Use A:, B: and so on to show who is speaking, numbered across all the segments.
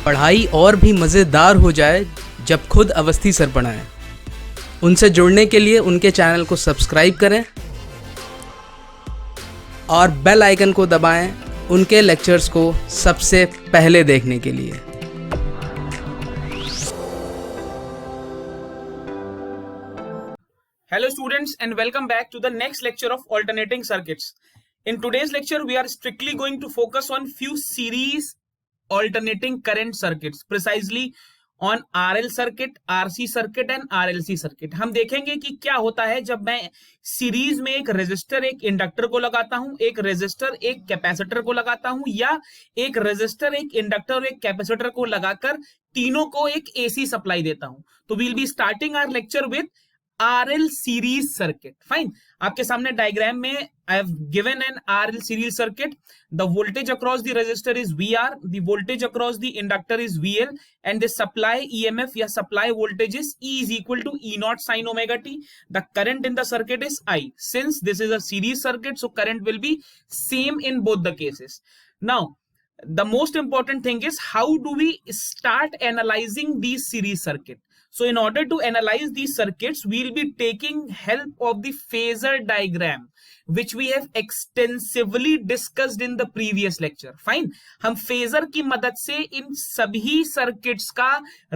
A: पढ़ाई और भी मज़ेदार हो जाए जब खुद अवस्थी सर पढ़ाएं। उनसे जुड़ने के लिए उनके चैनल को सब्सक्राइब करें और बेल आइकन को दबाएं उनके लेक्चर्स को सबसे पहले देखने के लिए।
B: Hello students and welcome back to the next lecture of alternating circuits. In today's lecture we are strictly going to focus on few series alternating current circuits, precisely on RL circuit, RC circuit and RLC circuit. हम देखेंगे कि क्या होता है जब मैं series में एक रेजिस्टर एक इंडक्टर को लगाता हूं, एक रेजिस्टर एक कैपेसिटर को लगाता हूं, या एक रेजिस्टर एक इंडक्टर और एक कैपेसिटर को लगाकर तीनों को एक एसी सप्लाई देता हूं। तो we'll be starting our lecture with RL series circuit. Fine. आपके सामने डायग्राम में I have given an RL series circuit. The voltage across the resistor is VR. The voltage across the inductor is VL. And the supply EMF या supply voltage is E is equal to E naught sin omega t. The current in the circuit is I. Since this is a series circuit, so current will be same in both the cases. Now, the most important thing is how do we start analyzing these series circuit? So in order to analyze these circuits, we'll be taking help of the phasor diagram, which we have extensively discussed in the previous lecture. Fine. हम phasor की मदद से इन सभी circuits का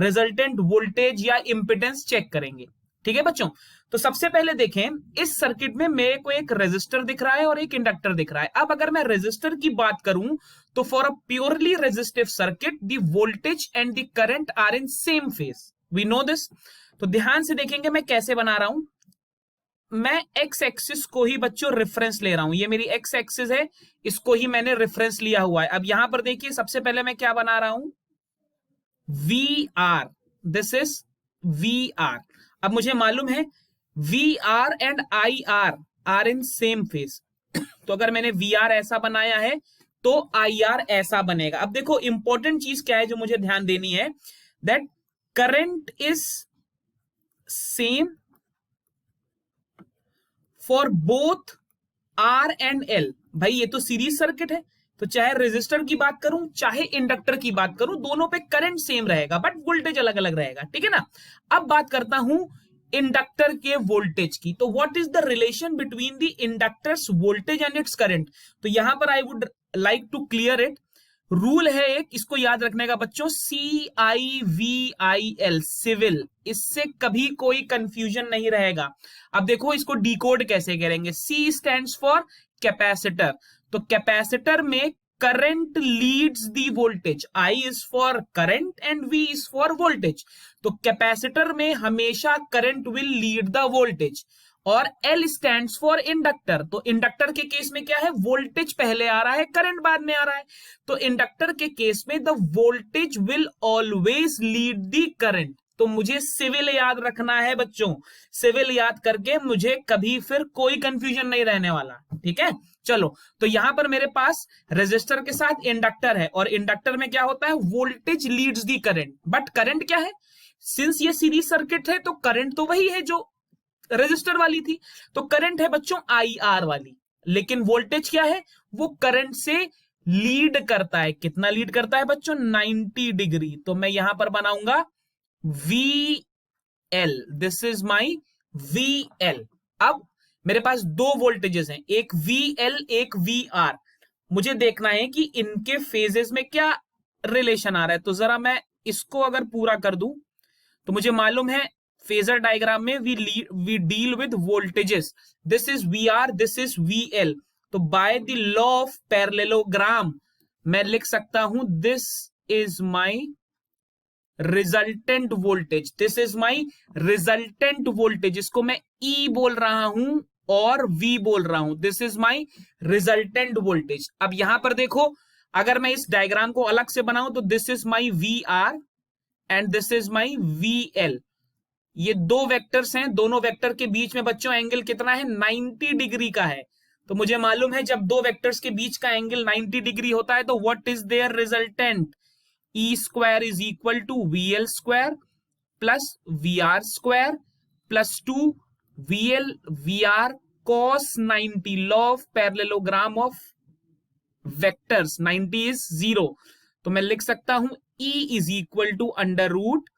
B: resultant voltage या impedance check करेंगे। ठीक है बच्चों, तो सबसे पहले देखें, इस सर्किट में मेरे को एक रेजिस्टर दिख रहा है और एक इंडक्टर दिख रहा है। अब अगर मैं रेजिस्टर की बात करूं तो for a purely resistive circuit the voltage and the current are in same phase, we know this. तो ध्यान से देखेंगे मैं कैसे बना रहा हूं। मैं एक्स एक्सिस को ही बच्चों रेफरेंस ले रहा हूं, ये मेरी एक्स एक्सिस है, इसको ही मैंने रेफरेंस लिया हुआ है। अब यहां पर देखिए सबसे पहले मैं क्या बना रहा हूं, V R, this is V R. अब मुझे मालूम है V R and I R in same phase. तो अगर मैंने वी आर ऐसा बनाया है तो आई आर ऐसा बनेगा। अब देखो इंपॉर्टेंट चीज क्या है जो मुझे ध्यान देनी है, that current is same for both R and L. भाई ये तो सीरीज सर्किट है, तो चाहे रेजिस्टर की बात करूं चाहे इंडक्टर की बात करूं, दोनों पे करंट सेम रहेगा बट वोल्टेज अलग अलग रहेगा। ठीक है ना। अब बात करता हूं इंडक्टर के वोल्टेज की। तो what is the relation between the inductor's voltage and its current. तो यहां पर I would like to clear it. Rule है एक, इसको याद रखने का बच्चों, CIVIL, सिविल। इससे कभी कोई कंफ्यूजन नहीं रहेगा। अब देखो इसको डिकोड कैसे करेंगे। C स्टैंड्स फॉर कैपेसिटर, तो कैपेसिटर में current leads the voltage, I is for current and V is for voltage. तो कैपेसिटर में हमेशा current will lead the voltage. और L स्टैंड्स फॉर इंडक्टर, तो इंडक्टर के केस में क्या है, वोल्टेज पहले आ रहा है करंट बाद में आ रहा है। तो इंडक्टर के केस में the voltage will always lead the current. तो मुझे सिविल याद रखना है बच्चों, सिविल याद करके मुझे कभी फिर कोई कंफ्यूजन नहीं रहने वाला। ठीक है, चलो। तो यहां पर मेरे पास रेजिस्टर के साथ इंडक्टर है और इंडक्टर में क्या होता है, voltage leads the current. But current क्या है, सिंस ये सीरीज सर्किट है तो करंट तो वही है जो रेजिस्टर वाली थी, तो करंट है बच्चों IR वाली। लेकिन वोल्टेज क्या है, वो करंट से लीड करता है। कितना लीड करता है बच्चों, 90 डिग्री। तो मैं यहां पर बनाऊंगा VL, this is my VL। अब मेरे पास दो वोल्टेजेस हैं, एक VL एक VR। मुझे देखना है कि इनके फेजेस में क्या रिलेशन आ रहा है। तो जरा मैं इसको अगर पूरा कर दूं तो मुझे मालूम है फेजर डायग्राम में we deal with voltages, this is VR, this is VL। तो by the law of parallelogram मैं लिख सकता हूं this is my resultant voltage, this is my resultant voltage. इसको मैं E बोल रहा हूं और V बोल रहा हूं, this is my resultant voltage. अब यहां पर देखो, अगर मैं इस डायग्राम को अलग से बनाऊं तो this is my VR and this is my VL। ये दो वेक्टर्स हैं, दोनों वेक्टर के बीच में बच्चों एंगल कितना है, 90 डिग्री का है। तो मुझे मालूम है जब दो वेक्टर्स के बीच का एंगल 90 डिग्री होता है तो what is their resultant, E square is equal to VL square plus VR square plus 2 VL VR cos 90, law of parallelogram of vectors, 90 is 0। तो मैं लिख सकता हूं E is equal to under root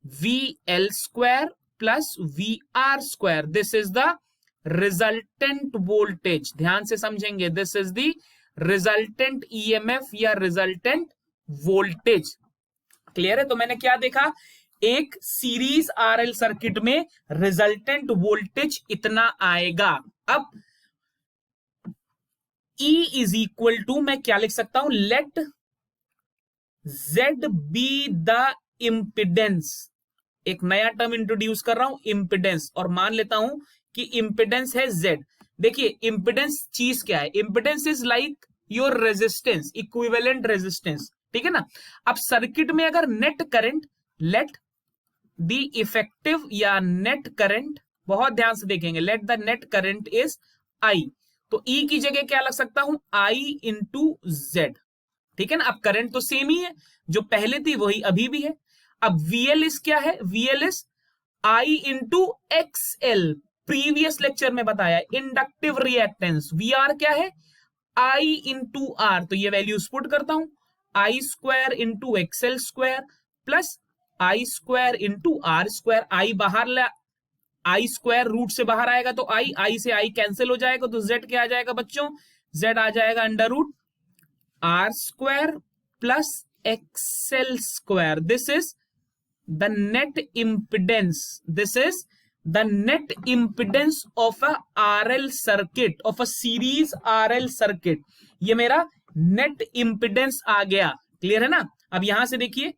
B: VL square plus VR square. This is the resultant voltage. ध्यान से समझेंगे, this is the resultant EMF या resultant voltage. Clear है? तो मैंने क्या देखा, एक सीरीज RL सर्किट में रिजल्टेंट वोल्टेज इतना आएगा. अब E इज इक्वल टू मैं क्या लिख सकता हूं, let Z be the impedance. एक नया टर्म इंट्रोड्यूस कर रहा हूं, इम्पिडेंस, और मान लेता हूं कि इम्पिडेंस है Z. देखिए इम्पिडेंस चीज क्या है, impedance is like your resistance, equivalent resistance. ठीक है ना. अब सर्किट में अगर net current, let the effective या नेट करंट, बहुत ध्यान से देखेंगे, let the net current is I, तो E की जगह क्या लग सकता हूं, I इंटू Z. ठीक है ना. अब करंट तो सेम ही है, जो पहले थी वही अभी भी है. अब VL इज क्या है, VL is I into XL. Previous lecture में बताया इंडक्टिव रिएक्टेंस. VR क्या है, I इंटू R. तो ये वैल्यूज पुट करता हूं, I square into XL square plus I square into R square. I बाहर ला, I स्क्वायर रूट से बाहर आएगा तो I से I कैंसिल हो जाएगा, तो Z क्या आ जाएगा बच्चों, Z आ जाएगा under root R square plus XL square. This is the net impedance. This is the net impedance of a RL circuit, of a series RL circuit. ये मेरा नेट इम्पिडेंस आ गया. क्लियर है ना. अब यहां से देखिए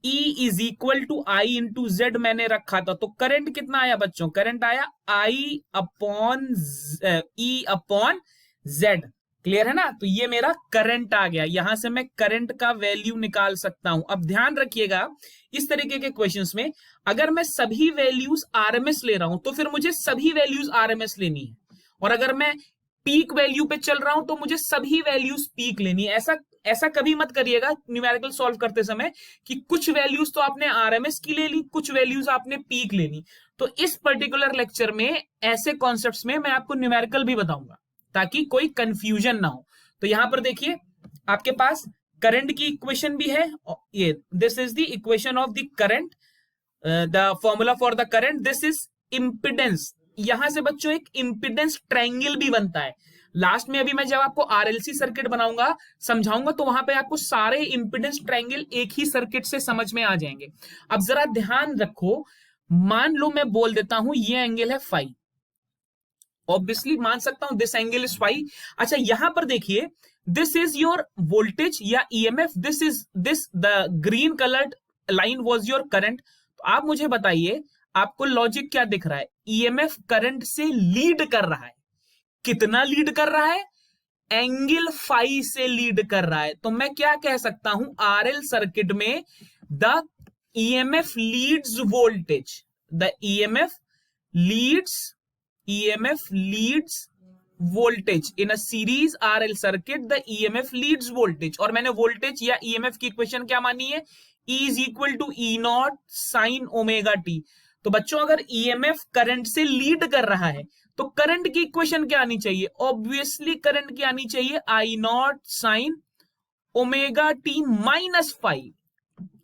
B: E is equal to I into Z मैंने रखा था, तो करंट कितना आया बच्चों, करंट आया I upon E upon Z. Clear है ना. तो ये मेरा करंट आ गया, यहां से मैं करंट का वैल्यू निकाल सकता हूं. अब ध्यान रखिएगा, इस तरीके के क्वेश्चंस में अगर मैं सभी वैल्यूज RMS ले रहा हूं तो फिर मुझे सभी वैल्यूज RMS लेनी है, और अगर मैं पीक वैल्यू पे चल रहा हूं तो मुझे सभी वैल्यूज पीक लेनी है. ऐसा कभी मत करिएगा न्यूमेरिकल सॉल्व करते समय कि कुछ वैल्यूज तो आपने RMS की ले ली, कुछ वैल्यूज आपने पीक ले ली. तो इस पर्टिकुलर लेक्चर में ऐसे कॉन्सेप्ट्स में मैं आपको न्यूमेरिकल भी बताऊंगा ताकि कोई कंफ्यूजन ना हो. तो यहां पर देखिए आपके पास करंट की इक्वेशन भी है, ये this is the equation of the current, the formula for the current. This is impedance. यहां से बच्चों एक इम्पिडेंस ट्रायंगल भी बनता है. लास्ट में अभी मैं जब आपको RLC सर्किट बनाऊंगा, समझाऊंगा, तो वहां पे आपको सारे इम्पिडेंस ट्रायंगल एक ही सर्किट से समझ में आ जाएंगे. अब जरा ध्यान रखो, मान लो मैं बोल देता हूं ये एंगल है फाई, ऑब्वियसली मान सकता हूं दिस एंगल इज फाई. अच्छा यहां पर देखिए, दिस इज योर वोल्टेज या EMF, this the green coloured line was your current. तो आप मुझे बताइए आपको लॉजिक क्या दिख रहा है, EMF करंट से लीड कर रहा है. कितना लीड कर रहा है, एंगल फाई से लीड कर रहा है. तो मैं क्या कह सकता हूं, RL सर्किट में the EMF leads voltage, the EMF leads voltage in a series RL circuit. the EMF leads voltage. और मैंने वोल्टेज या EMF की इक्वेशन क्या मानी है, E is equal to E naught sin omega t. तो बच्चों अगर EMF करंट से लीड कर रहा है तो करंट की इक्वेशन क्या आनी चाहिए, ऑब्वियसली करंट की आनी चाहिए I naught sin omega t minus five.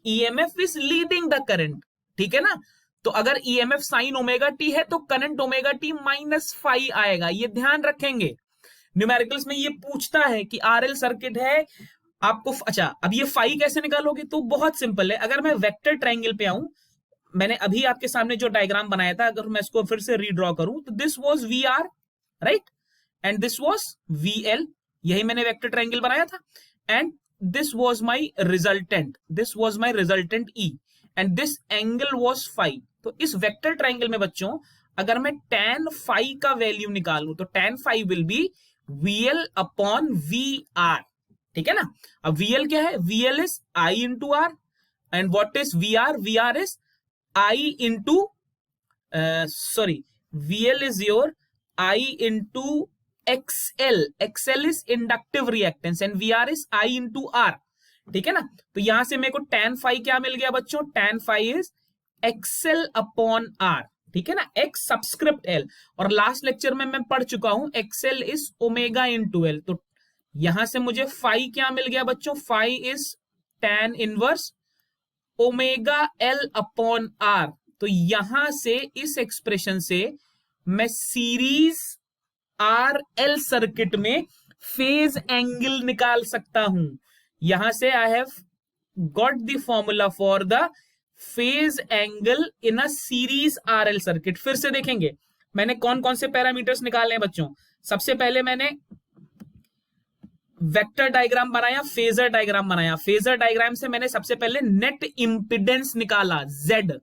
B: EMF is leading the current. ठीक है ना. तो अगर EMF साइन ओमेगा टी है तो current omega T minus five आएगा. ये ध्यान रखेंगे, न्यूमेरिकल्स में ये पूछता है कि RL सर्किट है आपको. अच्छा अब ये फाइव कैसे निकालोगे, तो बहुत सिंपल है. अगर मैं वेक्टर ट्रायंगल पे आऊं, मैंने अभी आपके सामने जो डायग्राम बनाया था, अगर मैं इसको फिर से रीड्रॉ करूं, तो this was VR right, and this was VL. यही मैंने वेक्टर ट्रायंगल बनाया था. And this was my resultant, this was my resultant E, and this angle was five. तो इस वेक्टर ट्रायंगल में बच्चों अगर मैं tan फाइव का वैल्यू निकालूं तो tan five will be VL upon VR. ठीक है ना. अब VL क्या है, VL is I into R, and what is VR, VR is I into VL is your I into XL. XL is inductive reactance and VR is I into R. ठीक है ना. तो यहां से मेरे को tan फाइव क्या मिल गया बच्चों, tan five is XL upon R. ठीक है ना, X सबस्क्रिप्ट L. और लास्ट लेक्चर में मैं पढ़ चुका हूं XL is omega into L. तो यहां से मुझे फाइव क्या मिल गया बच्चों, five is tan inverse omega L upon R. तो यहां से इस एक्सप्रेशन से मैं सीरीज आर एल सर्किट में फेज एंगल निकाल सकता हूं। यहां से I have got the formula for the phase angle in a series R L circuit. फिर से देखेंगे मैंने कौन कौन से पैरामीटर्स निकाले हैं बच्चों। सबसे पहले मैंने वेक्टर डायग्राम बनाया, फेजर डायग्राम बनाया। फेजर डायग्राम से मैंने सबसे पहले नेट इंपिडेंस निकाला Z।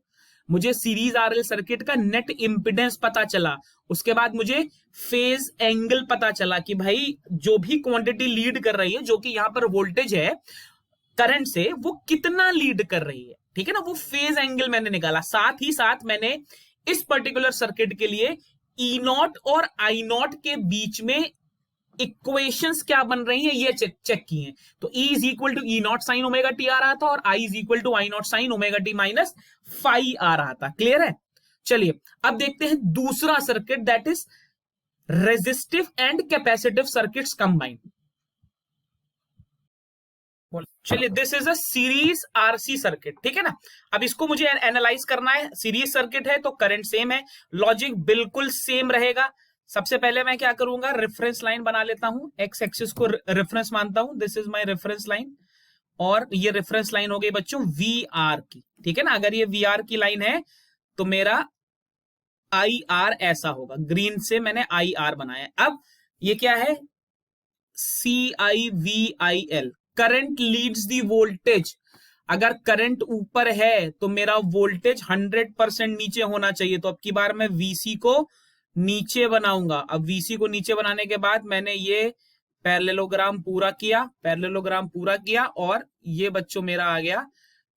B: मुझे सीरीज आरएल सर्किट का नेट इंपिडेंस पता चला। उसके बाद मुझे फेज एंगल पता चला कि भाई जो भी क्वांटिटी लीड कर रही है, जो कि यहां पर वोल्टेज है करंट से, वो कितना लीड कर रही है, ठीक है ना। वो फेज एंगल मैंने निकाला। साथ ही साथ मैंने इस पर्टिकुलर सर्किट के लिए ई नॉट और आई नॉट के बीच में इक्वेशंस क्या बन रही है ये चेक की है। तो E is equal to E not sine omega T आ रहा था और I is equal to I naught sine omega T minus phi आ रहा था। क्लियर है। चलिए अब देखते हैं दूसरा circuit, that is resistive and capacitive circuits combined. चलिए this is a series RC circuit, ठीक है ना। अब इसको मुझे एनालाइज करना है। सीरीज सर्किट है तो करंट सेम है, लॉजिक बिल्कुल सेम रहेगा। सबसे पहले मैं क्या करूंगा, रेफरेंस लाइन बना लेता हूं, एक्स एक्सिस को रेफरेंस मानता हूं। This is my reference line और ये रेफरेंस लाइन हो गई बच्चों वी आर की, ठीक है ना। अगर ये वी आर की लाइन है तो मेरा आई आर ऐसा होगा। ग्रीन से मैंने आई आर बनाया। अब ये क्या है, C I V I L, current leads the voltage. अगर करंट ऊपर है तो मेरा वोल्टेज 100% नीचे होना चाहिए। तो अब की बार मैं वीसी को नीचे बनाऊंगा। अब वीसी को नीचे बनाने के बाद मैंने ये पैरेललोग्राम पूरा किया और ये बच्चों मेरा आ गया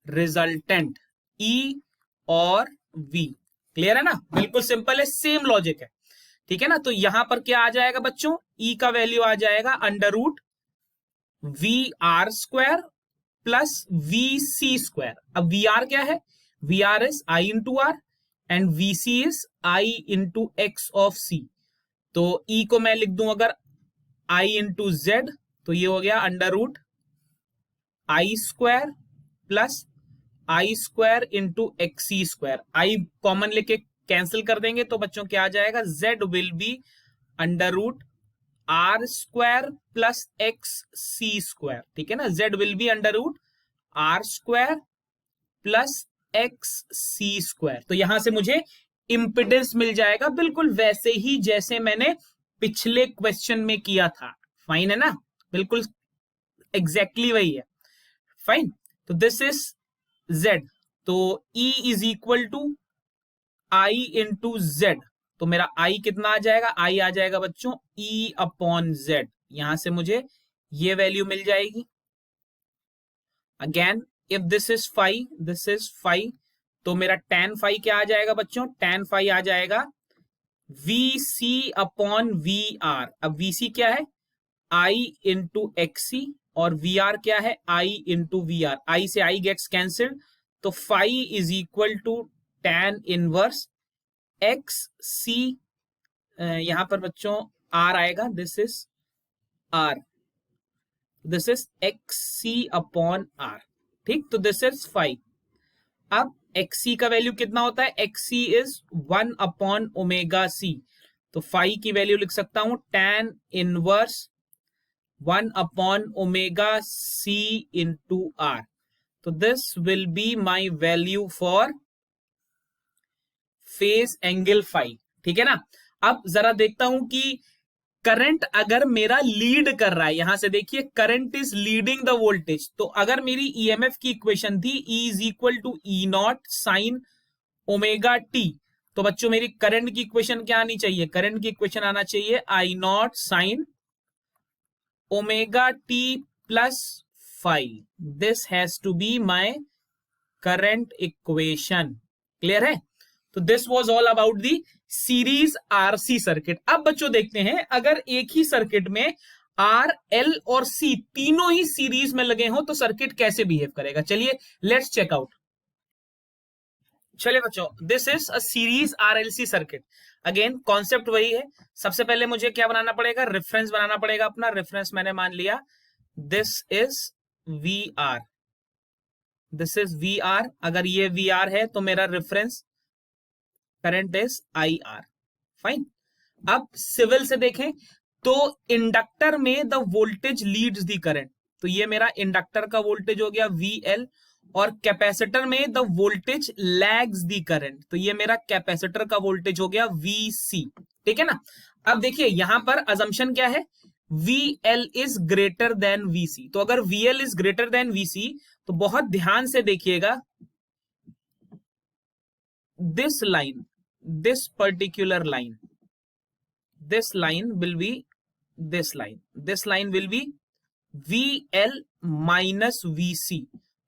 B: रिजल्टेंट ई और वी। क्लियर है ना, बिल्कुल सिंपल है, सेम लॉजिक है, ठीक है ना। तो यहां पर क्या आ जाएगा बच्चों, ई का वैल्यू आ जाएगा under root V R square plus V C square. अब वी आर क्या है, V R is I into R and VC is I into X of C। तो E को मैं लिख दूं अगर I इंटू Z, तो ये हो गया under root I square plus I square into X C square. I common लेके कैंसिल कर देंगे तो बच्चों क्या आ जाएगा, Z will be under root R square plus X C square, ठीक है ना। Z will be under root R square plus X C square. तो यहां से मुझे इंपिडेंस मिल जाएगा बिल्कुल वैसे ही जैसे मैंने पिछले क्वेश्चन में किया था। फाइन है ना, बिल्कुल एग्जैक्टली वही है। फाइन, तो दिस इज Z। तो E is equal to I into Z। तो मेरा I कितना आ जाएगा, I आ जाएगा बच्चों E अपॉन Z। यहां से मुझे ये वैल्यू मिल जाएगी। Again if this is phi, तो मेरा tan फाई क्या आ जाएगा बच्चों, tan फाई आ जाएगा VC अपॉन VR। अब VC क्या है, I इंटू XC और VR क्या है, I इंटू VR। I से I गेट्स कैंसिल्ड, तो phi is equal to tan inverse XC। यहां पर बच्चों R आएगा, this is R, this is XC upon R, ठीक। तो दिस इज फाई। अब XC का वैल्यू कितना होता है, XC is 1 upon omega C। तो फाई की वैल्यू लिख सकता हूं tan inverse 1 upon omega C into R। तो this will be my value for phase angle phi, ठीक है ना। अब जरा देखता हूं कि करंट अगर मेरा लीड कर रहा है, यहां से देखिए current is leading the voltage. तो अगर मेरी ईएमएफ की इक्वेशन थी E is equal to E not sine omega t, तो बच्चों मेरी करंट की इक्वेशन क्या आनी चाहिए, करंट की इक्वेशन आना चाहिए I naught sine omega T plus phi. This has to be my current equation. Clear है। तो this was all about the series RC circuit. अब बच्चों देखते हैं अगर एक ही सर्किट में आर एल और सी तीनों ही सीरीज में लगे हो तो सर्किट कैसे बिहेव करेगा। चलिए लेट्स चेक आउट। चलिए बच्चों, this is a series RLC circuit. Again concept वही है। सबसे पहले मुझे क्या बनाना पड़ेगा, रेफरेंस बनाना पड़ेगा अपना। रेफरेंस मैंने मान लिया this is V R, this is V R, अगर ये वी आर है तो मेरा reference current is I R. Fine. अब सिविल से देखें तो इंडक्टर में the voltage leads the current, तो ये मेरा इंडक्टर का वोल्टेज हो गया वी एल, और कैपेसिटर में the voltage lags the current, तो ये मेरा कैपेसिटर का वोल्टेज हो गया वी सी। ठीक है ना। अब देखिए यहां पर अजम्पशन क्या है, V L is greater than V C. तो अगर V L is greater than V C तो बहुत ध्यान से देखिएगा, this line, this particular line, this line will be this line will be VL minus VC।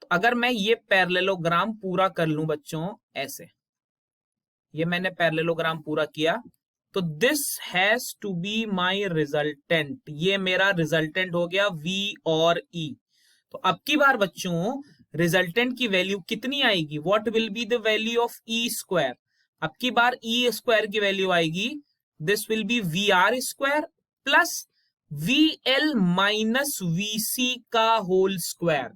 B: तो अगर मैं ये पैरेललोग्राम पूरा कर लूं बच्चों, ऐसे ये मैंने पैरेललोग्राम पूरा किया, तो this has to be my resultant, ये मेरा रिजल्टेंट हो गया V और E। तो अब की बार बच्चों रिजल्टेंट की वैल्यू कितनी आएगी, what will be the value of E square. अब की बार ई स्क्वायर की वैल्यू आएगी, this will be V R square plus V L minus V C का होल स्क्वायर।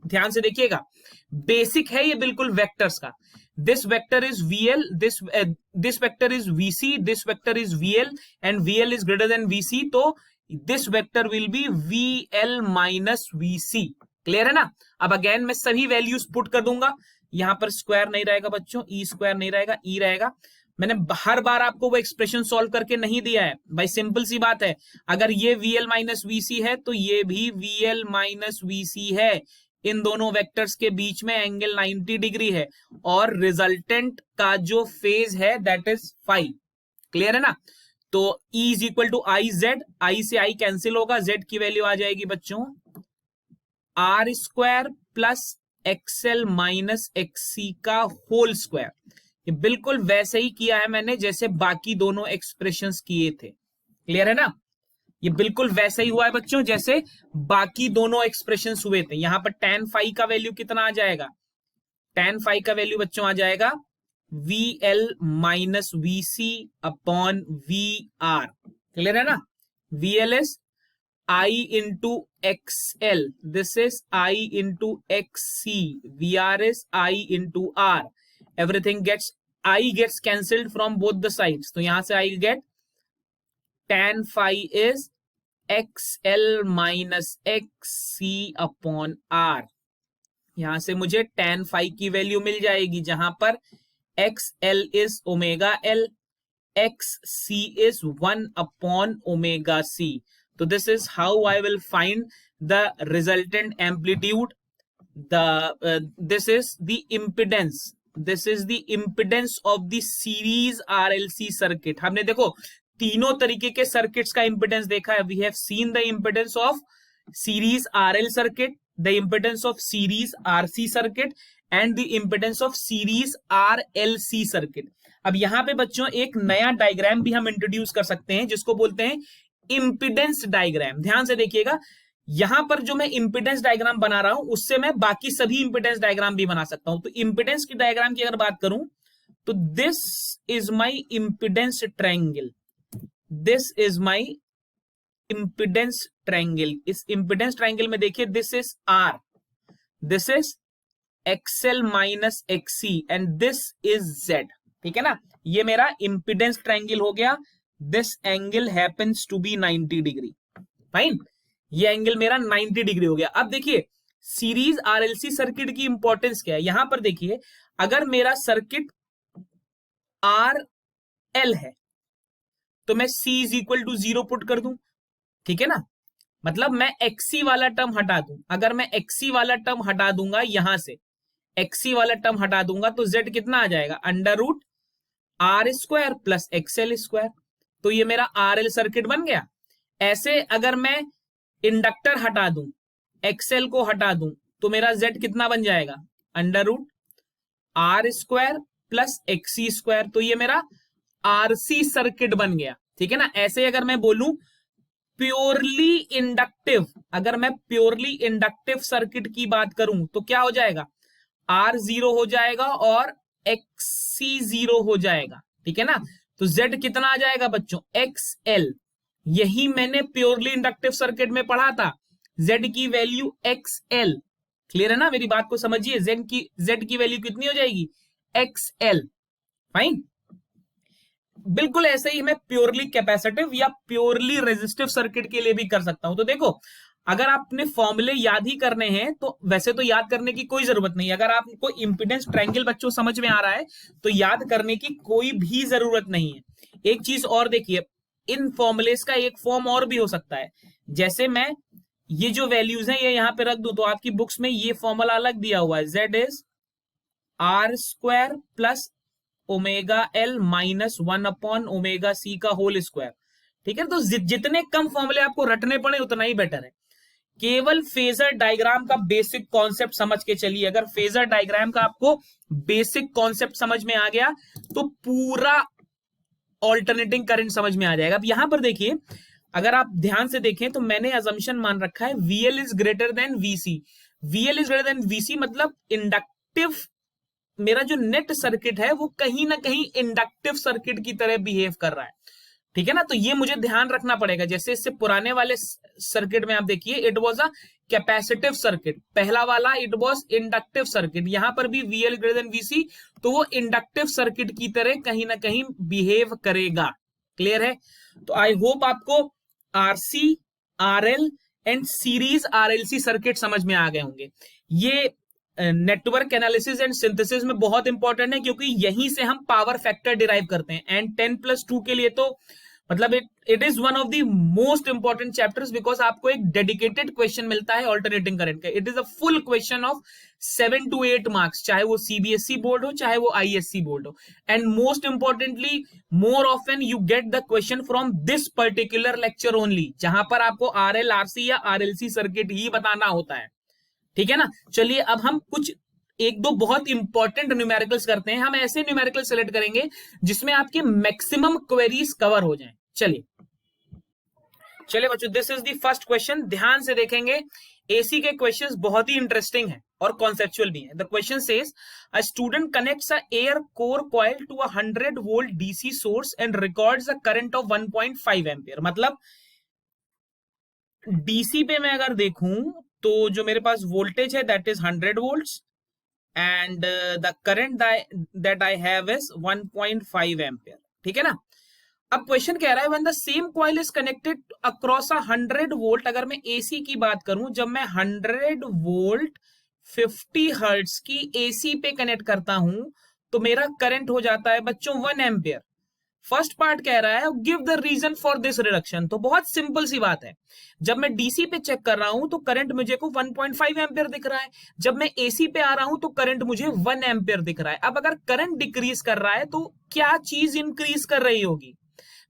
B: ध्यान से देखिएगा, बेसिक है ये बिल्कुल वेक्टर्स का। This vector is V L, this vector is V C, this vector is V L and V L is greater than V C, तो this vector will be V L minus V C. Clear है ना। अब again मैं सभी values put कर दूंगा, यहां पर स्क्वायर नहीं रहेगा बच्चों, ई स्क्वायर नहीं रहेगा, ई रहेगा। मैंने हर बार आपको वो एक्सप्रेशन सॉल्व करके नहीं दिया है भाई, सिंपल सी बात है, अगर ये VL माइनस VC है तो ये भी VL माइनस VC है। इन दोनों वेक्टर्स के बीच में एंगल 90 डिग्री है और रिजल्टेंट का जो फेज है दैट इज फाई। क्लियर है ना। तो E is equal to I Z, I से आई कैंसिल होगा, जेड की वैल्यू आ जाएगी बच्चों R square plus X L minus X C का होल स्क्वायर। ये बिल्कुल वैसे ही किया है मैंने जैसे बाकी दोनों एक्सप्रेशंस किए थे। क्लियर है ना। ये बिल्कुल वैसे ही हुआ है बच्चों जैसे बाकी दोनों एक्सप्रेशंस हुए थे। यहां पर tan फाई का वैल्यू कितना आ जाएगा, tan फाई का वैल्यू बच्चों आ जाएगा V L minus V C upon V R. Clear है ना। V L is I into XL, this is I into XC, VR is I into R, everything gets, I gets cancelled from both the sides, तो यहां से I get tan phi is XL minus XC upon R। यहां से मुझे tan phi की value मिल जाएगी जहां पर XL is omega L, XC is 1 upon omega C। So this is how I will find the resultant amplitude. This is the impedance. This is the impedance of the series RLC circuit. हमने देखो तीनों तरीके के circuits का impedance देखा है। We have seen the impedance of series RL circuit, the impedance of series RC circuit and the impedance of series RLC circuit. अब यहाँ पे बच्चों एक नया डायग्राम भी हम इंट्रोड्यूस कर सकते हैं जिसको बोलते हैं इंपिडेंस डायग्राम। ध्यान से देखिएगा, यहां पर जो मैं इंपिडेंस डायग्राम बना रहा हूं उससे मैं बाकी सभी इंपिडेंस डायग्राम भी बना सकता हूं। तो इंपिडेंस की डायग्राम की अगर बात करूं तो this is my impedance triangle, this is my impedance triangle. इस इंपिडेंस ट्रायंगल में देखिए this is R, this is XL minus XC and this is Z. ठीक है ना। ये मेरा इंपिडेंस ट्रायंगल हो गया। This angle happens to be 90 degree. Fine, ये एंगल मेरा 90 डिग्री हो गया। अब देखिए सीरीज आरएलसी सर्किट की इंपॉर्टेंस क्या है। यहां पर देखिए अगर मेरा सर्किट आर एल है तो मैं C is equal to 0 put कर दूं। ठीक है ना। मतलब मैं XC वाला टर्म हटा दूं। अगर मैं XC वाला टर्म हटा दूंगा, यहां से XC वाला टर्म हटा दूंगा तो Z कितना आ जाएगा, under root R square plus XL square. तो ये मेरा आरएल सर्किट बन गया। ऐसे अगर मैं इंडक्टर हटा दूं, एक्सएल को हटा दूं, तो मेरा Z कितना बन जाएगा, under root R square plus XC square. तो ये मेरा आरसी सर्किट बन गया। ठीक है ना। ऐसे अगर मैं बोलूं प्योरली इंडक्टिव, अगर मैं प्योरली इंडक्टिव सर्किट की बात करूं तो क्या हो जाएगा, आर 0 हो जाएगा और एक्सी 0 हो जाएगा। ठीक है ना। तो Z कितना आ जाएगा बच्चों, XL। यही मैंने प्योरली इंडक्टिव सर्किट में पढ़ा था, Z की वैल्यू XL। क्लियर है ना, मेरी बात को समझिए। Z की वैल्यू कितनी हो जाएगी, XL। फाइन। बिल्कुल ऐसे ही मैं प्योरली कैपेसिटिव या प्योरली रेजिस्टिव सर्किट के लिए भी कर सकता हूं। तो देखो, अगर आपने फॉर्मूले याद ही करने हैं तो वैसे तो याद करने की कोई जरूरत नहीं है। अगर आपको इंपिडेंस ट्रायंगल बच्चों समझ में आ रहा है तो याद करने की कोई भी जरूरत नहीं है। एक चीज और देखिए, इन फॉर्मुलेस का एक फॉर्म और भी हो सकता है। जैसे मैं ये जो वैल्यूज हैं ये यहां पे रख दूं तो आपकी बुक्स में ये फॉर्मूला अलग दिया हुआ है, Z is R² plus omega L minus 1 omega C का होल स्क्वायर। ठीक है, तो जितने कम फॉर्मूले आपको रटने पड़े उतना ही बेटर है। केवल फेजर डायग्राम का बेसिक कॉन्सेप्ट समझ के चलिए। अगर फेजर डायग्राम का आपको बेसिक कॉन्सेप्ट समझ में आ गया तो पूरा ऑल्टरनेटिंग करंट समझ में आ जाएगा। अब यहां पर देखिए, अगर आप ध्यान से देखें तो मैंने अजम्पशन मान रखा है VL is greater then VC। VL is greater then VC मतलब इंडक्टिव, मेरा जो नेट सर्किट है वो कहीं ना कहीं इंडक्टिव सर्किट की तरह बिहेव कर रहा है। ठीक है ना, तो ये मुझे ध्यान रखना पड़ेगा। जैसे इससे पुराने वाले सर्किट में आप देखिए, it was a capacitive circuit, पहला वाला इट वाज इंडक्टिव सर्किट। यहां पर भी VL ग्रेटर देन VC, तो वो इंडक्टिव सर्किट की तरह कहीं ना कहीं बिहेव करेगा। क्लियर है? तो आई होप आपको RC, RL and series RLC circuit समझ में आ गए होंगे। ये नेटवर्क एनालिसिस एंड सिंथेसिस में बहुत इंपॉर्टेंट है क्योंकि यहीं से हम पावर फैक्टर डिराइव करते हैं। एंड 10+2 के लिए तो मतलब it is one of the most important chapters, because आपको एक डेडिकेटेड क्वेश्चन मिलता है ऑल्टरनेटिंग करंट का। It is a full question of 7 to 8 marks, चाहे वो CBSE बोर्ड हो चाहे वो ISC बोर्ड हो। And most importantly, more often you get the question from this particular lecture only, जहां पर आपको RL, RC या RLC सर्किट ही बताना होता है। ठीक है ना, चलिए अब हम कुछ एक दो बहुत इंपॉर्टेंट न्यूमेरिकल्स करते हैं। हम ऐसे न्यूमेरिकल सेलेक्ट करेंगे जिसमें आपके मैक्सिमम क्वेरीज कवर हो जाएं। चलिए बच्चों, this is the first question. ध्यान से देखेंगे, एसी के क्वेश्चंस बहुत ही इंटरेस्टिंग हैं और कॉन्सेप्चुअल भी हैं। The question says a student connects a air core coil to a 100 volt DC source and records a current of 1.5 ampere. मतलब डीसी पे मैं अगर देखूं तो जो मेरे पास वोल्टेज है that is 100 volts and the current that I have is 1.5 ampere. ठीक है ना, अब क्वेश्चन कह रहा है when the same coil is connected across a 100 volt. अगर मैं एसी की बात करूं, जब मैं 100 वोल्ट 50 हर्ट्ज की एसी पे कनेक्ट करता हूं तो मेरा करंट हो जाता है बच्चों 1 एम्पियर। फर्स्ट पार्ट कह रहा है give the reason for this reduction. तो बहुत सिंपल सी बात है, जब मैं डीसी पे चेक कर रहा हूं तो करंट मुझे को 1.5 एम्पियर दिख रहा है, जब मैं एसी पे आ रहा हूं तो करंट मुझे 1 एम्पियर दिख रहा है। अब अगर करंट डिक्रीज कर रहा है तो क्या चीज इंक्रीज कर रही होगी?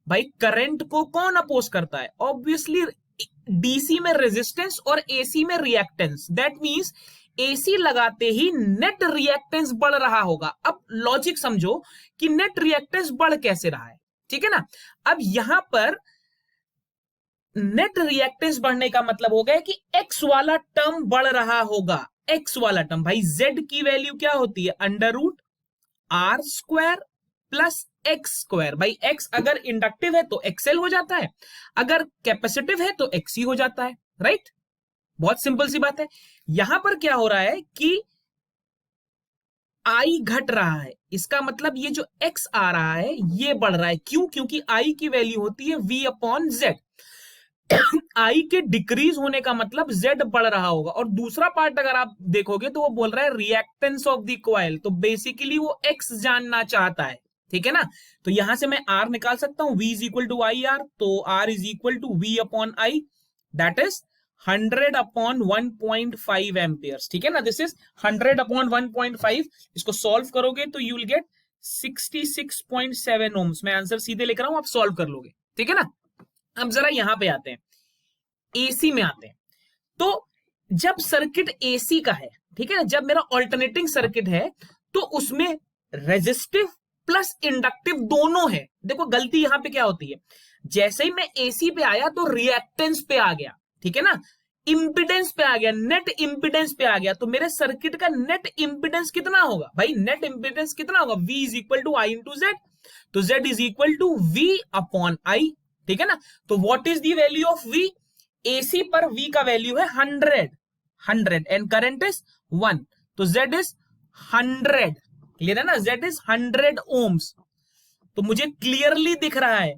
B: भाई करंट को कौन अपोज करता है? ऑब्वियसली डीसी में रेजिस्टेंस और एसी में रिएक्टेंस। दैट मींस एसी लगाते ही नेट रिएक्टेंस बढ़ रहा होगा। अब लॉजिक समझो कि नेट रिएक्टेंस बढ़ कैसे रहा है। ठीक है ना, अब यहां पर नेट रिएक्टेंस बढ़ने का मतलब हो गया कि एक्स वाला टर्म बढ़ रहा होगा। एक्स वाला टर्म, भाई जेड की वैल्यू क्या होती है? √R² plus x²। भाई x अगर इंडक्टिव है तो XL हो जाता है, अगर कैपेसिटिव है तो XC हो जाता है। राइट, बहुत सिंपल सी बात है। यहां पर क्या हो रहा है कि I घट रहा है, इसका मतलब ये जो x आ रहा है ये बढ़ रहा है। क्यों? क्योंकि I की वैल्यू होती है V/Z। I के डिक्रीज होने का मतलब Z बढ़ रहा होगा। और दूसरा पार्ट अगर आप देखोगे तो वो बोल रहा है रिएक्टेंस ऑफ द कॉइल, तो बेसिकली वो x जानना चाहता है। ठीक है ना, तो यहां से मैं R निकाल सकता हूं, V is equal to IR, तो R is equal to V/I, that is 100/1.5 amperes. ठीक है ना, दिस इज 100/1.5। इसको सॉल्व करोगे तो यू विल गेट 66.7 ओम्स। मैं आंसर सीधे लिख रहा हूं, आप सॉल्व कर लोगे। ठीक है ना, अब जरा यहां पे आते हैं, एसी में आते हैं। तो जब सर्किट एसी का है, ठीक है ना, जब मेरा ऑल्टरनेटिंग सर्किट है तो उसमें रेजिस्टिव प्लस इंडक्टिव दोनों है। देखो गलती यहां पे क्या होती है, जैसे ही मैं एसी पे आया तो रिएक्टेंस पे आ गया। ठीक है ना, इंपिडेंस पे आ गया, नेट इंपिडेंस पे आ गया। तो मेरे सर्किट का नेट इंपिडेंस कितना होगा? भाई नेट इंपिडेंस कितना होगा? V is equal to I into Z, तो Z is equal to V/I। ठीक है ना, तो what is the value of V? AC पर V का वैल्यू है 100। 100 एंड करंट इज 1, तो Z इज 100, क्लियर है ना, Z इज 100 ohms। तो मुझे क्लियरली दिख रहा है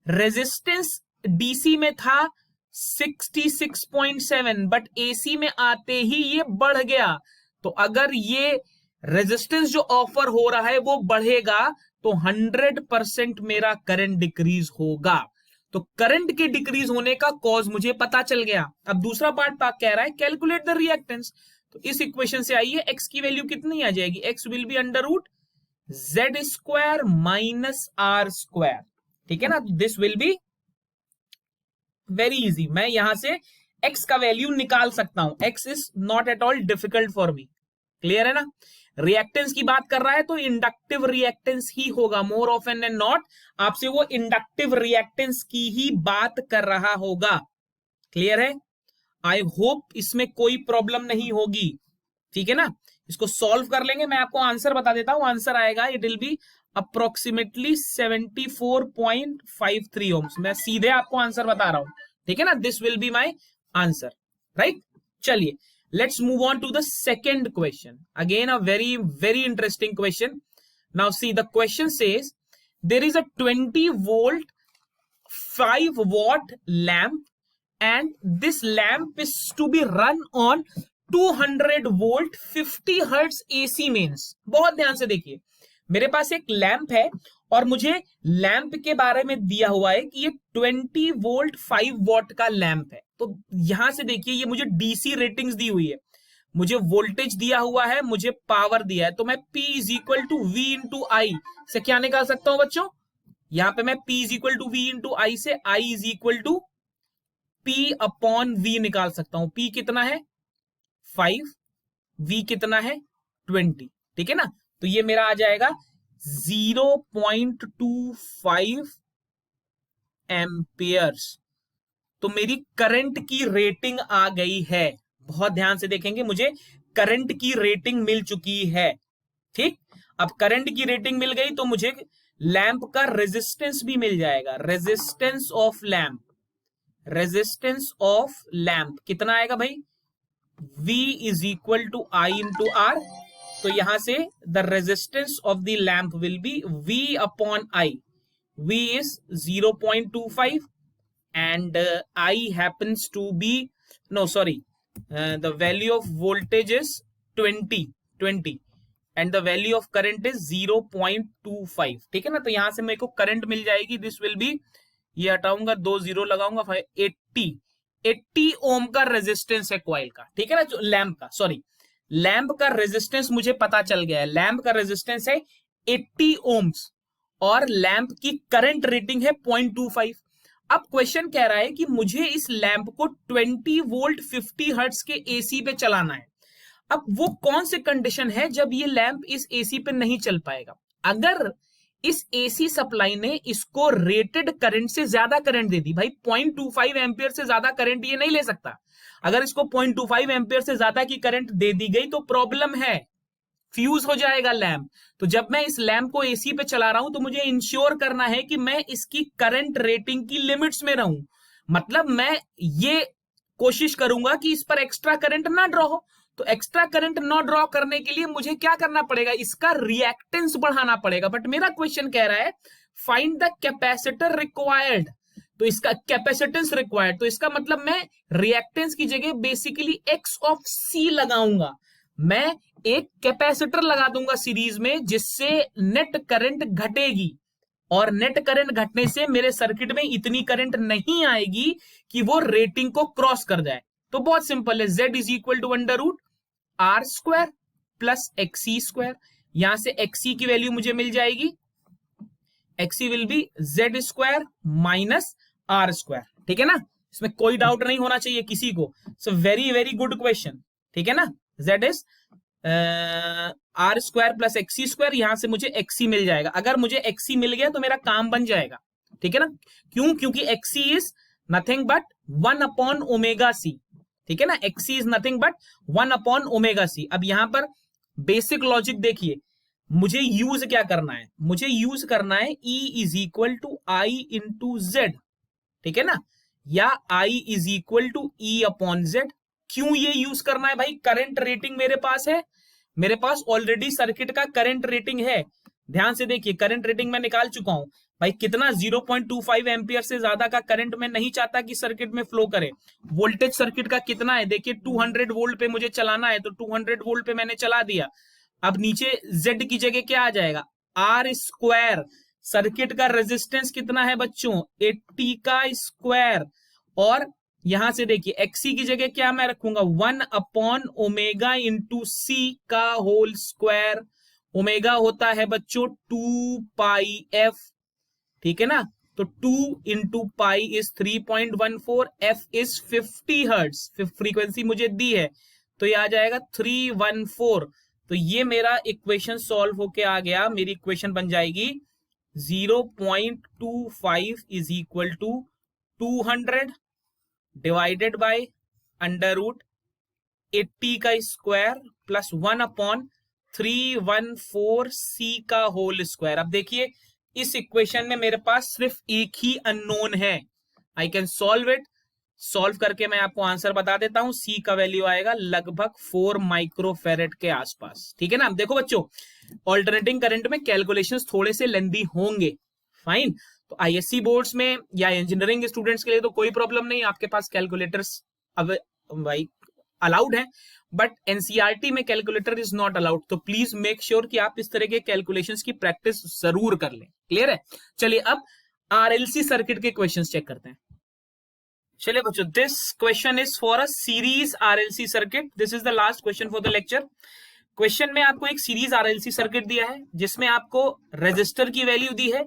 B: रेजिस्टेंस डीसी में था 66.7, बट एसी में आते ही ये बढ़ गया। तो अगर ये रेजिस्टेंस जो ऑफर हो रहा है वो बढ़ेगा तो 100% मेरा करंट डिक्रीज होगा। तो करंट के डिक्रीज होने का कॉज मुझे पता चल गया। अब दूसरा पार्ट कह रहा है कैलकुलेट द रिएक्टेंस। तो इस इक्वेशन से आइए x की वैल्यू कितनी आ जाएगी, x will be under root z square minus R square, ठीक है ना। This will be very easy, मैं यहां से x का वैल्यू निकाल सकता हूं, x is not at all difficult for me, clear है ना। रिएक्टेंस की बात कर रहा है तो इंडक्टिव रिएक्टेंस ही होगा, मोर ऑफन देन नॉट आपसे वो इंडक्टिव रिएक्टेंस की ही बात कर रहा होगा, क्लियर है। आई होप इसमें कोई प्रॉब्लम नहीं होगी, ठीक है ना। इसको सॉल्व कर लेंगे, मैं आपको आंसर बता देता हूं, आंसर आएगा it will be approximately 74.53 ohms। मैं सीधे आपको आंसर बता रहा हूं, ठीक है ना। This will be my answer, right. चलिए let's move on to the second question. Again a very interesting question. Now see, the question says there is a 20 volt 5 watt lamp and this lamp is to be run on 200 volt 50 hertz AC mains। बहुत ध्यान से देखिए, मेरे पास एक lamp है और मुझे lamp के बारे में दिया हुआ है कि ये 20 वोल्ट 5 वॉट का लैंप है। तो यहां से देखिए ये मुझे डीसी रेटिंग्स दी हुई है, मुझे वोल्टेज दिया हुआ है, मुझे पावर दिया है। तो मैं P is equal to V into I से क्या निकाल सकता हूं बच्चों, यहां पे मैं P is equal to V into I से I is equal to P upon V निकाल सकता हूं। P कितना है 5, V कितना है 20, ठीक है ना। तो ये मेरा आ जाएगा 0.25 एम्पियर्स। तो मेरी करंट की रेटिंग आ गई है, बहुत ध्यान से देखेंगे, मुझे करंट की रेटिंग मिल चुकी है, ठीक। अब करंट की रेटिंग मिल गई तो मुझे लैंप का रेजिस्टेंस भी मिल जाएगा, resistance of lamp, resistance of lamp कितना आएगा भाई, V is equal to I into R। तो यहां से the resistance of the lamp will be V upon I। V is 0.25 and I happens to be the value of voltage is 20 and the value of current is 0.25, ठीक है ना। तो यहां से मेरे को करंट मिल जाएगी, दिस विल बी, ये हटाऊंगा 2 0 लगाऊंगा 80 ओम का रेजिस्टेंस है कॉइल का, ठीक है ना, जो लैंप का, सॉरी लैंप का रेजिस्टेंस मुझे पता चल गया है, लैंप का रेजिस्टेंस है 80 ओम्स और लैंप की करंट रेटिंग है 0.25। अब क्वेश्चन कह रहा है कि मुझे इस लैंप को 20 वोल्ट 50 हर्ट्ज के एसी पे चलाना है। अब वो कौन सी कंडीशन है जब ये लैंप इस एसी पे नहीं चल पाएगा, अगर इस एसी सप्लाई ने इसको रेटेड करंट से ज्यादा करंट दे दी, भाई 0.25 एम्पियर से ज्यादा करंट ये नहीं ले सकता, अगर इसको 0.25 एम्पियर से ज्यादा की करंट दे दी गई तो प्रॉब्लम है, फ्यूज हो जाएगा लैंप। तो जब मैं इस लैंप को एसी पे चला रहा हूं तो मुझे इंश्योर करना है कि मैं इसकी करंट रेटिंग की लिमिट्स में रहूं, मतलब मैं ये कोशिश करूंगा कि इस पर एक्स्ट्रा करंट ना ड्रॉ हो। तो एक्स्ट्रा करंट ना ड्रॉ करने के लिए मुझे क्या करना पड़ेगा, इसका रिएक्टेंस बढ़ाना पड़ेगा। बट मेरा क्वेश्चन कह रहा है फाइंड द कैपेसिटर रिक्वायर्ड, तो इसका कैपेसिटेंस रिक्वायर्ड, तो इसका मतलब मैं रिएक्टेंस की जगह बेसिकली एक्स ऑफ सी लगाऊंगा, मैं एक कैपेसिटर लगा दूंगा सीरीज में जिससे नेट करंट घटेगी और नेट करंट घटने से मेरे सर्किट में इतनी करंट नहीं आएगी कि वो रेटिंग को क्रॉस कर जाए। तो बहुत सिंपल है, Z is equal to under root R square plus XC square, यहां से XC की वैल्यू मुझे मिल जाएगी, XC will be Z square minus R square, ठीक है ना, इसमें कोई डाउट नहीं होना चाहिए किसी को। So very very good question, ठीक है ना। Z is R square plus XC square, यहां से मुझे XC मिल जाएगा, अगर मुझे XC मिल गया तो मेरा काम बन जाएगा, ठीक है ना। क्यों, क्योंकि XC is nothing but 1 upon omega C, ठीक है ना, XC is nothing but 1 upon omega C. अब यहां पर बेसिक लॉजिक देखिए, मुझे यूज क्या करना है, मुझे यूज करना है E is equal to I into Z, ठीक है ना, या I is equal to E upon Z, क्यों ये यूज करना है भाई? करंट रेटिंग मेरे पास है, मेरे पास ऑलरेडी सर्किट का करंट रेटिंग है। ध्यान से देखिए, करंट रेटिंग मैं निकाल चुका हूं भाई। कितना? 0.25 एम्पियर से ज्यादा का करंट मैं नहीं चाहता कि सर्किट में फ्लो करे। वोल्टेज सर्किट का कितना है? देखिए 200 वोल्ट पे मुझे चलाना है, तो 200 वोल्ट पे मैंने चला दिया। अब नीचे Z की जगह क्या आ जाएगा? R square. सर्किट का रेजिस्टेंस कितना है बच्चों? 80 का स्क्वायर। और यहां से देखिए XC की जगह क्या मैं रखूंगा? 1/ओमेगा इंटू C का होल स्क्वायर। ओमेगा होता है बच्चों 2πf, ठीक है ना? तो 2 into pi is 3.14, F is 50 hertz, frequency मुझे दी है, तो ये आ जाएगा 314। तो ये मेरा इक्वेशन सॉल्व होके आ गया। मेरी इक्वेशन बन जाएगी 0.25 is equal to 200 divided by under root 80 का स्क्वायर प्लस 1/314 C का होल स्क्वायर। अब देखिए इस इक्वेशन में मेरे पास सिर्फ एक ही अननोन है। I can solve it. Solve करके मैं आपको आंसर बता देता हूं। C का वैल्यू आएगा लगभग 4 माइक्रोफेरेड के आसपास, ठीक है ना? देखो बच्चों, ऑल्टरनेटिंग करंट में कैलकुलेशंस थोड़े से लेंदी होंगे, फाइन। तो ISC बोर्ड्स में या इंजीनियरिंग स्टूडेंट्स के लिए तो कोई प्रॉब्लम नहीं, आपके पास कैलकुलेटर्स अब भाई अलाउड है, बट एनसीईआरटी में कैलकुलेटर इज नॉट अलाउड। तो प्लीज मेक श्योर कि आप इस तरह के कैलकुलेशंस की प्रैक्टिस जरूर कर लें। क्लियर है? चलिए अब RLC सर्किट के क्वेश्चंस चेक करते हैं। चलिए बच्चों, this question is for a series RLC circuit. This is the last question for the lecture. Question में आपको एक सीरीज RLC सर्किट दिया है जिसमें आपको रेजिस्टर की वैल्यू दी है,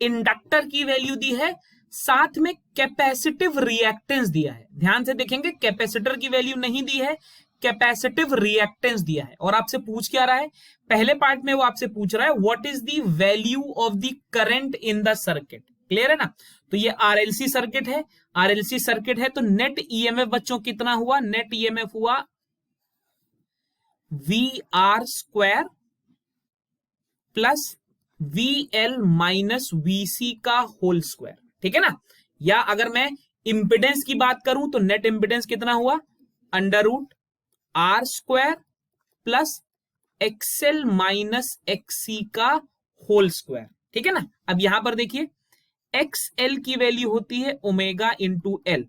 B: इंडक्टर की वैल्यू दी है, साथ में कैपेसिटिव रिएक्टेंस दिया है। ध्यान से देखेंगे, कैपेसिटर की वैल्यू नहीं दी है, कैपेसिटिव रिएक्टेंस दिया है। और आपसे पूछ क्या रहा है? पहले पार्ट में वो आपसे पूछ रहा है what is the value of the current in the circuit. Clear है ना? तो ये RLC सर्किट है, RLC सर्किट है, तो नेट EMF बच्चों कितना हुआ? नेट EMF हुआ VR square plus VL minus VC का होल स्क्वायर, ठीक है ना? या अगर मैं इंपिडेंस की बात करूं तो नेट इंपिडेंस कितना हुआ? Under root R square plus XL minus XC का होल स्क्वायर, ठीक है ना? अब यहां पर देखिए XL की वैल्यू होती है omega into L।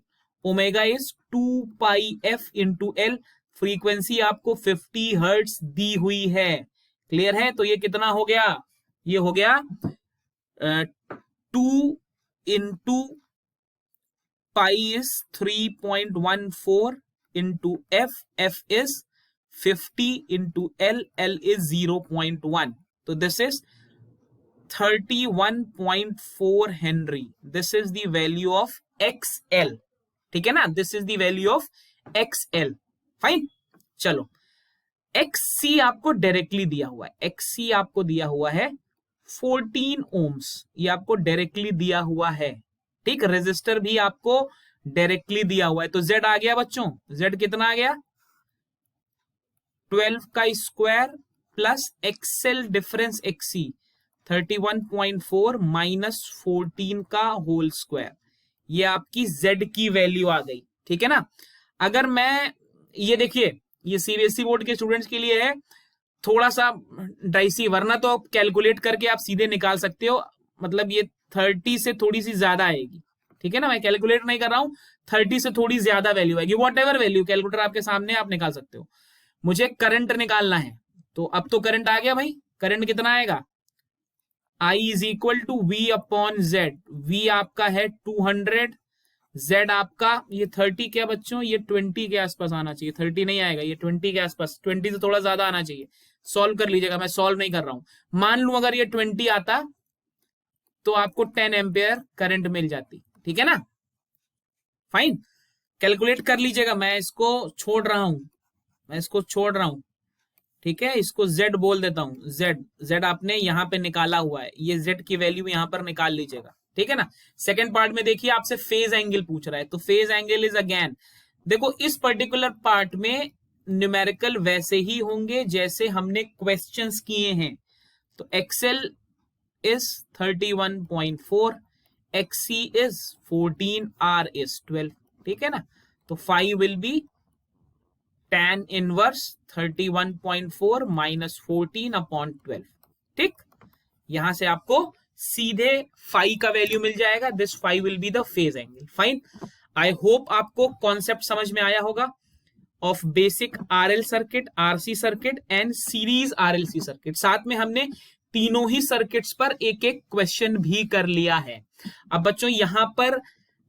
B: Omega is 2πf into L। Frequency आपको 50 हर्ट्ज दी हुई है। क्लियर है? तो ये कितना हो गया? ये हो गया 2 into pi is 3.14 into F is 50 into L is 0.1। तो this is 31.4 Henry. This is the value of XL, ठीक है ना? This is the value of XL, fine. चलो, XC आपको डायरेक्टली दिया हुआ है। XC आपको दिया हुआ है 14 ओम्स, ये आपको डायरेक्टली दिया हुआ है, ठीक। रेजिस्टर भी आपको डायरेक्टली दिया हुआ है। तो Z आ गया बच्चों, Z कितना आ गया? 12 का square plus XL difference XC 31.4 minus 14 का होल स्क्वायर, ये आपकी Z की वैल्यू आ गई, ठीक है ना? अगर मैं ये देखिए, ये CBSE बोर्ड के स्टूडेंट्स के लिए है, थोड़ा सा डाइसी, वरना तो आप कैलकुलेट करके आप सीधे निकाल सकते हो। मतलब ये 30 से थोड़ी सी ज्यादा आएगी, ठीक है ना? मैं कैलकुलेट नहीं कर रहा हूं, 30 से थोड़ी ज्यादा वैल्यू आएगी। वॉट एवर वैल्यू, कैलकुलेटर आपके सामने, आप निकाल सकते हो। मुझे करंट निकालना है, तो अब तो करंट आ गया भाई। करंट कितना आएगा? I is equal to V upon Z। V आपका है 200, Z आपका ये 30 क्या बच्चों, ये 20 के आसपास आना चाहिए। 30 नहीं आएगा, ये 20 के आसपास, 20 से थोड़ा ज्यादा आना चाहिए। सॉल्व कर लीजिएगा, मैं सॉल्व नहीं कर रहा हूं। मान लू अगर ये 20 आता तो आपको 10 एम्पियर करंट मिल जाती, ठीक है ना? फाइन, कैलकुलेट कर लीजिएगा। मैं इसको छोड़ रहा हूं, ठीक है? इसको Z बोल देता हूं। Z आपने यहां पे निकाला हुआ है, ये Z की वैल्यू यहां पर निकाल लीजिएगा, ठीक है ना? सेकेंड पार्ट में देखिए आपसे फेज एंगल पूछ रहा है, तो फेज एंगल इज अगेन, देखो इस पर्टिकुलर पार्ट में न्यूमेरिकल वैसे ही होंगे जैसे हमने क्वेश्चंस किए हैं। तो XL is 31.4, XC is 14, R is 12, ठीक है ना? तो 5 will be tan inverse 31.4 minus 14 upon 12। ठीक, यहां से आपको सीधे फाई का वैल्यू मिल जाएगा. This phi will be the phase angle. Fine. I hope आपको कॉन्सेप्ट समझ में आया होगा of basic RL circuit, RC circuit and series RLC circuit. साथ में हमने तीनों ही सर्किट्स पर एक एक क्वेश्चन भी कर लिया है. अब बच्चों यहां पर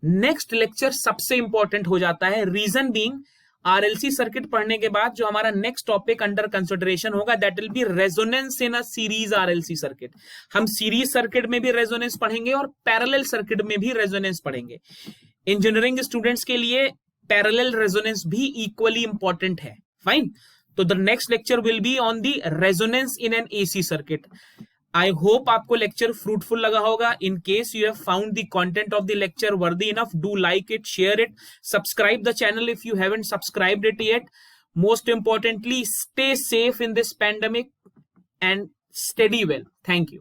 B: नेक्स्ट लेक्चर सबसे इंपॉर्टेंट हो जाता है. रीजन बीइंग, आरएलसी सर्किट पढ़ने के बाद जो हमारा नेक्स्ट टॉपिक अंडर कंसिडरेशन होगा that will be resonance in a series RLC circuit. हम सीरीज सर्किट में भी रेजोनेंस पढ़ेंगे और पैरेलल सर्किट में भी रेजोनेंस पढ़ेंगे. इंजीनियरिंग स्टूडेंट्स के लिए पैरेलल रेजोनेंस भी इक्वली इंपॉर्टेंट है. फाइन. तो the next lecture will be on the resonance in an AC circuit. I hope आपको लेक्चर फ्रूटफुल लगा होगा. In case you have found the content of the lecture worthy enough, do like it, share it, subscribe the channel if you haven't subscribed it yet. Most importantly, stay safe in this pandemic and study well. Thank you.